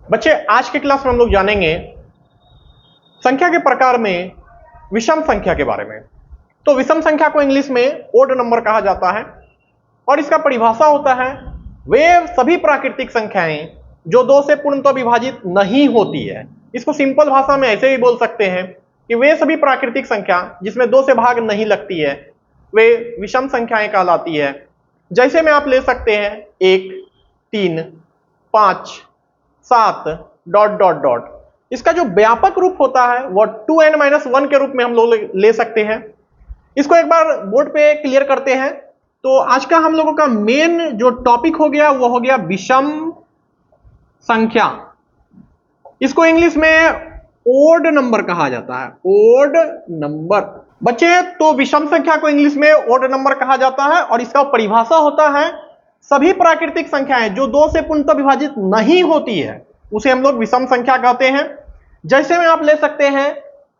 बच्चे आज के क्लास में हम लोग जानेंगे संख्या के प्रकार में विषम संख्या के बारे में। तो विषम संख्या को इंग्लिश में ओड नंबर कहा जाता है और इसका परिभाषा होता है वे सभी प्राकृतिक संख्याएं जो दो से पूर्णतः विभाजित नहीं होती है। इसको सिंपल भाषा में ऐसे भी बोल सकते हैं कि वे सभी प्राकृतिक संख्या जिसमें दो से भाग नहीं लगती है वे विषम संख्याएं कहलाती है। जैसे में आप ले सकते हैं 1, 3, 5, 7 ... इसका जो व्यापक रूप होता है वह 2n-1 के रूप में हम लोग ले सकते हैं। इसको एक बार बोर्ड पे क्लियर करते हैं। तो आज का हम लोगों का मेन जो टॉपिक हो गया वो हो गया विषम संख्या। इसको इंग्लिश में ओड नंबर कहा जाता है, ओड नंबर। बच्चे तो विषम संख्या को इंग्लिश में ओड नंबर कहा जाता है और इसका परिभाषा होता है सभी प्राकृतिक संख्याएं जो दो से पूर्णतः विभाजित नहीं होती है उसे हम लोग विषम संख्या कहते हैं। जैसे में आप ले सकते हैं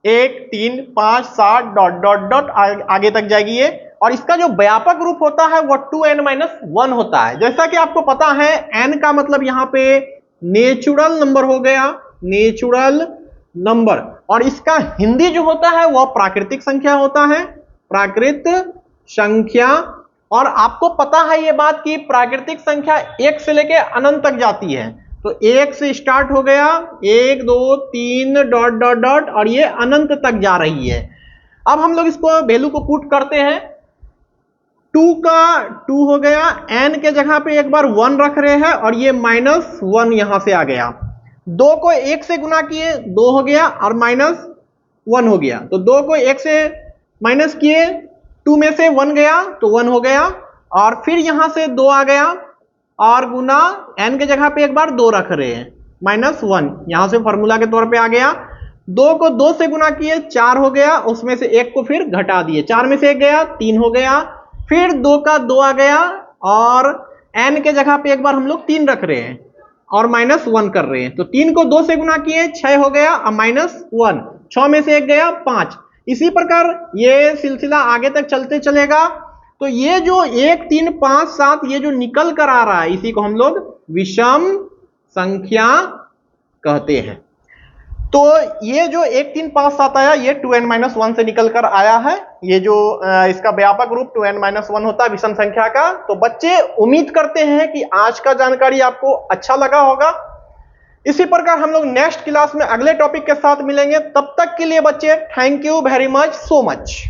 1, 3, 5, 7 ... आगे तक जाएगी ये। और इसका जो व्यापक रूप होता है वो 2n-1 होता है। जैसा कि आपको पता है n का मतलब यहां पे नेचुरल नंबर हो गया, नेचुरल नंबर। और इसका हिंदी जो होता है वह प्राकृतिक संख्या होता है, प्राकृत संख्या। और आपको पता है ये बात कि प्राकृतिक संख्या 1 से लेके अनंत तक जाती है। तो 1 से स्टार्ट हो गया, 1, 2, 3 ... और ये अनंत तक जा रही है। अब हम लोग इसको वैल्यू को पुट करते हैं। 2 का 2 हो गया, n के जगह पे एक बार 1 रख रहे हैं और ये -1 यहां से आ गया। 2 को 1 से गुना किए 2 हो गया और -1 हो गया। तो 2 को 1 से माइनस किए 2 में से 1 गया तो 1 हो गया। और फिर यहां से 2 आ गया और गुना n के जगह पे एक बार 2 रख रहे हैं, -1 यहां से फॉर्मूला के तौर पे आ गया। 2 को 2 से गुना किए 4 हो गया, उसमें से 1 को फिर घटा दिए, 4 में से 1 गया 3 हो गया। फिर 2 का 2 आ गया और n के जगह पे एक बार हम लोग 3 रख रहे हैं और -1 कर रहे हैं। तो 3 को 2 से गुना किए 6 हो गया और -1, 6 में से 1 गया 5। इसी प्रकार ये सिलसिला आगे तक चलते चलेगा। तो ये जो 1, 3, 5, 7 ये जो निकल कर आ रहा है इसी को हम लोग विषम संख्या कहते हैं। तो ये जो 1, 3, 5, 7 आया ये 2n-1 से निकल कर आया है। ये जो इसका व्यापक रूप 2n-1 होता है विषम संख्या का। तो बच्चे उम्मीद करते हैं कि आज का जानकारी आपको अच्छा लगा होगा। इसी प्रकार हम लोग नेक्स्ट क्लास में अगले टॉपिक के साथ मिलेंगे। तब तक के लिए बच्चे thank you very much, so much.